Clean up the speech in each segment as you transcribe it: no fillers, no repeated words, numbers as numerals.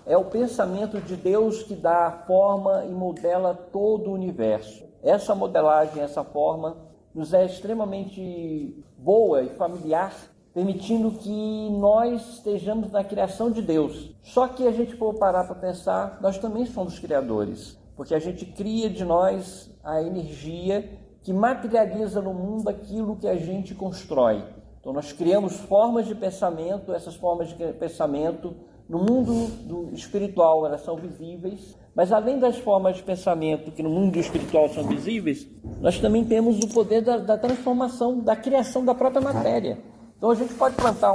é o pensamento de Deus que dá forma e modela todo o universo. Essa modelagem, essa forma, nos é extremamente boa e familiar, permitindo que nós estejamos na criação de Deus. Só que a gente for parar para pensar, nós também somos criadores, porque a gente cria de nós a energia que materializa no mundo aquilo que a gente constrói. Então nós criamos formas de pensamento, essas formas de pensamento no mundo espiritual elas são visíveis, mas além das formas de pensamento que no mundo espiritual são visíveis, nós também temos o poder da transformação, da criação da própria matéria. Então a gente pode plantar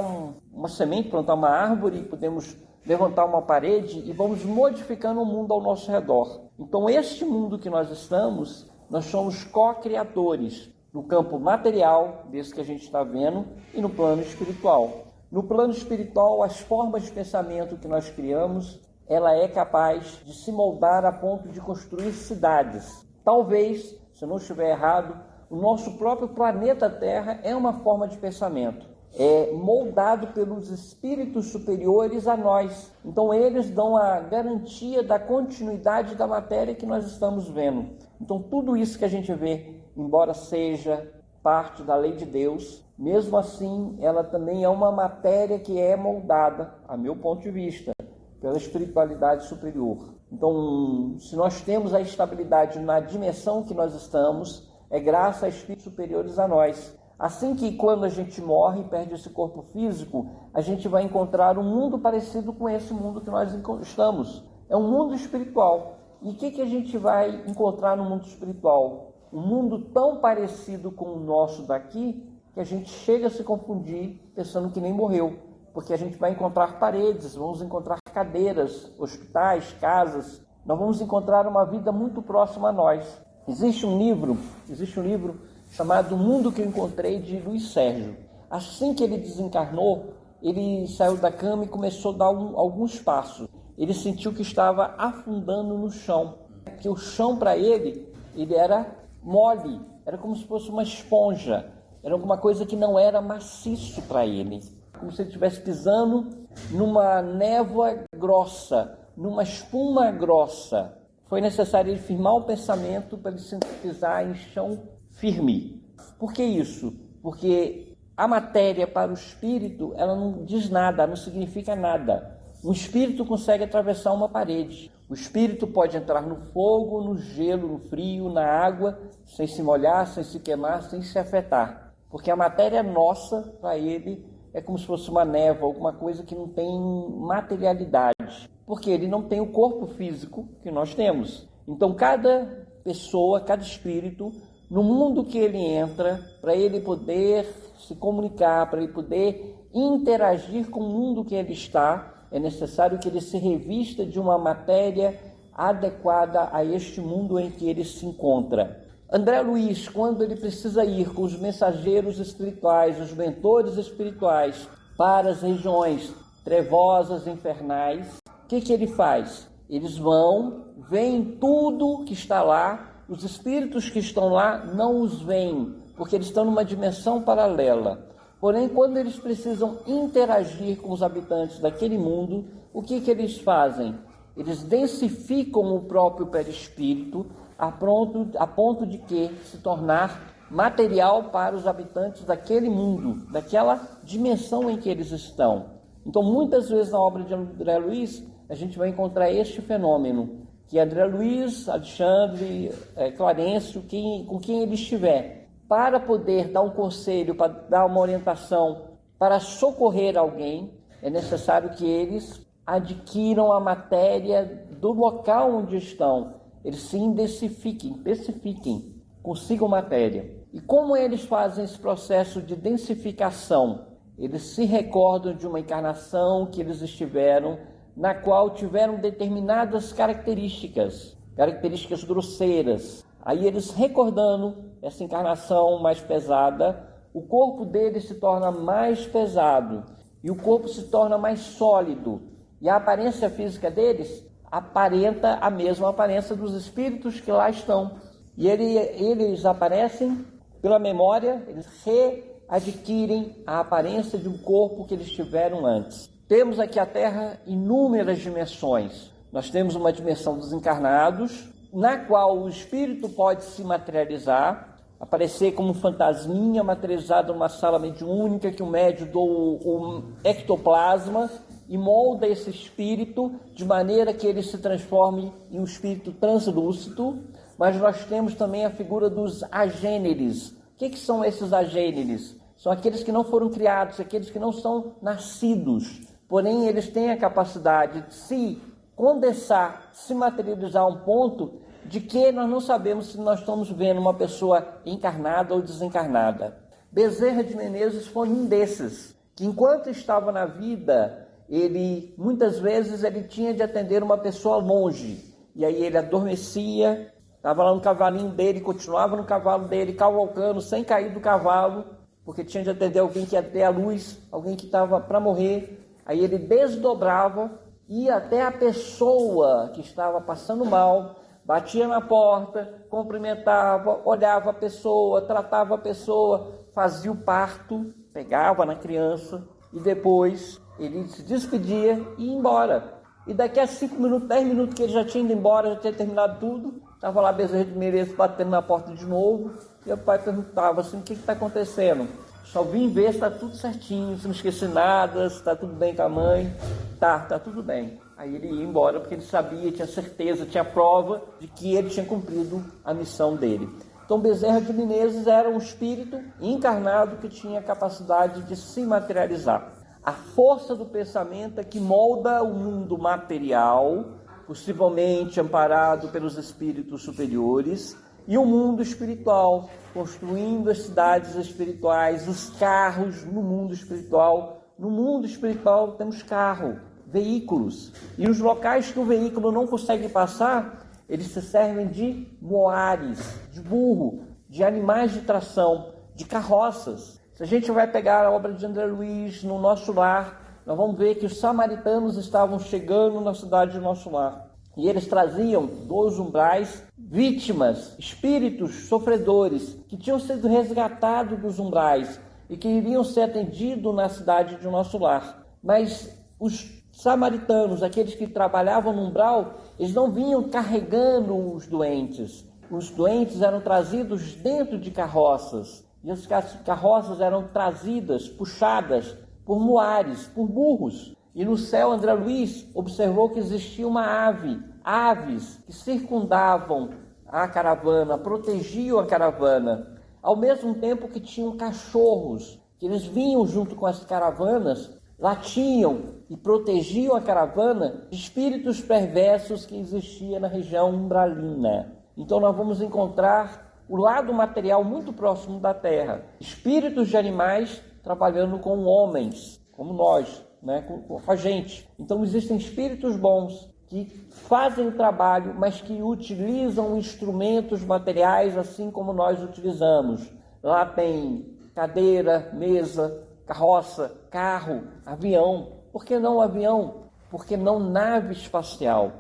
uma semente, plantar uma árvore, podemos levantar uma parede e vamos modificando o mundo ao nosso redor. Então este mundo que nós estamos, nós somos co-criadores no campo material, desse que a gente está vendo, e no plano espiritual. No plano espiritual, as formas de pensamento que nós criamos, ela é capaz de se moldar a ponto de construir cidades. Talvez, se eu não estiver errado, o nosso próprio planeta Terra é uma forma de pensamento. É moldado pelos espíritos superiores a nós. Então eles dão a garantia da continuidade da matéria que nós estamos vendo. Então tudo isso que a gente vê, embora seja parte da lei de Deus, mesmo assim ela também é uma matéria que é moldada, a meu ponto de vista, pela espiritualidade superior. Então, se nós temos a estabilidade na dimensão que nós estamos, é graças a espíritos superiores a nós. Assim que quando a gente morre e perde esse corpo físico, a gente vai encontrar um mundo parecido com esse mundo que nós estamos. É um mundo espiritual. E o que a gente vai encontrar no mundo espiritual? Um mundo tão parecido com o nosso daqui, que a gente chega a se confundir pensando que nem morreu. Porque a gente vai encontrar paredes, vamos encontrar cadeiras, hospitais, casas. Nós vamos encontrar uma vida muito próxima a nós. Existe um livro chamado O Mundo que eu Encontrei, de Luiz Sérgio. Assim que ele desencarnou, ele saiu da cama e começou a dar alguns passos. Ele sentiu que estava afundando no chão. Que o chão para ele era mole, era como se fosse uma esponja. Era alguma coisa que não era maciço para ele. Como se ele estivesse pisando numa névoa grossa, numa espuma grossa. Foi necessário ele firmar o pensamento para ele se pisar em chão firme. Por que isso? Porque a matéria para o espírito, ela não diz nada, não significa nada. Um espírito consegue atravessar uma parede. O espírito pode entrar no fogo, no gelo, no frio, na água, sem se molhar, sem se queimar, sem se afetar. Porque a matéria nossa, para ele, é como se fosse uma névoa, alguma coisa que não tem materialidade. Porque ele não tem o corpo físico que nós temos. Então, cada pessoa, cada espírito, no mundo que ele entra, para ele poder se comunicar, para ele poder interagir com o mundo que ele está, é necessário que ele se revista de uma matéria adequada a este mundo em que ele se encontra. André Luiz, quando ele precisa ir com os mensageiros espirituais, os mentores espirituais, para as regiões trevosas, infernais, o que ele faz? Eles vão, veem tudo que está lá, os espíritos que estão lá não os veem, porque eles estão numa dimensão paralela. Porém, quando eles precisam interagir com os habitantes daquele mundo, o que eles fazem? Eles densificam o próprio perispírito a ponto de que se tornar material para os habitantes daquele mundo, daquela dimensão em que eles estão. Então, muitas vezes na obra de André Luiz, a gente vai encontrar este fenômeno, que André Luiz, Alexandre, Clarencio, com quem ele estiver, para poder dar um conselho, para dar uma orientação, para socorrer alguém, é necessário que eles adquiram a matéria do local onde estão. Eles se densifiquem, consigam matéria. E como eles fazem esse processo de densificação? Eles se recordam de uma encarnação que eles estiveram, na qual tiveram determinadas características grosseiras. Aí eles, recordando essa encarnação mais pesada, o corpo deles se torna mais pesado e o corpo se torna mais sólido. E a aparência física deles aparenta a mesma aparência dos espíritos que lá estão. E eles aparecem pela memória, eles readquirem a aparência de um corpo que eles tiveram antes. temos aqui a Terra inúmeras dimensões. Nós temos uma dimensão dos encarnados, na qual o espírito pode se materializar, aparecer como um fantasminha materializado numa sala mediúnica, que o médium doa o ectoplasma e molda esse espírito de maneira que ele se transforme em um espírito translúcido. Mas nós temos também a figura dos agêneres. O que são esses agêneres? São aqueles que não foram criados, aqueles que não são nascidos, porém eles têm a capacidade de se condensar, se materializar a um ponto de que nós não sabemos se nós estamos vendo uma pessoa encarnada ou desencarnada. Bezerra de Menezes foi um desses, que enquanto estava na vida, muitas vezes ele tinha de atender uma pessoa longe, e aí ele adormecia, estava lá no cavalinho dele, continuava no cavalo dele, cavalcando, sem cair do cavalo, porque tinha de atender alguém que ia ter a luz, alguém que estava para morrer. Aí ele desdobrava, ia até a pessoa que estava passando mal, batia na porta, cumprimentava, olhava a pessoa, tratava a pessoa, fazia o parto, pegava na criança e depois ele se despedia e ia embora. E daqui a 5 minutos, 10 minutos que ele já tinha ido embora, já tinha terminado tudo, estava lá Bezerra de Menezes batendo na porta de novo, e o pai perguntava assim: o que está acontecendo? Só vim ver se está tudo certinho, se não esqueci nada, se está tudo bem com a mãe. Tá tudo bem. Aí ele ia embora porque ele sabia, tinha certeza, tinha prova de que ele tinha cumprido a missão dele. Então Bezerra de Menezes era um espírito encarnado que tinha a capacidade de se materializar. A força do pensamento é que molda o mundo material, possivelmente amparado pelos espíritos superiores, e o mundo espiritual, construindo as cidades espirituais, os carros no mundo espiritual. No mundo espiritual temos carro, veículos, e os locais que o veículo não consegue passar, eles se servem de moares, de burro, de animais de tração, de carroças. Se a gente vai pegar a obra de André Luiz no Nosso Lar, nós vamos ver que os samaritanos estavam chegando na cidade de Nosso Lar. E eles traziam dos umbrais vítimas, espíritos sofredores, que tinham sido resgatados dos umbrais e que iriam ser atendidos na cidade de Nosso Lar. Mas os samaritanos, aqueles que trabalhavam no umbral, eles não vinham carregando os doentes. Os doentes eram trazidos dentro de carroças. E as carroças eram trazidas, puxadas por muares, por burros. E no céu, André Luiz observou que existia uma aves que circundavam a caravana, protegiam a caravana, ao mesmo tempo que tinham cachorros, que eles vinham junto com as caravanas, latiam e protegiam a caravana de espíritos perversos que existiam na região umbralina. Então nós vamos encontrar o lado material muito próximo da Terra, espíritos de animais trabalhando com homens, como nós, com a gente. Então existem espíritos bons que fazem o trabalho, mas que utilizam instrumentos materiais assim como nós utilizamos. Lá tem cadeira, mesa, carroça, carro, avião. Por que não avião? Por que não nave espacial?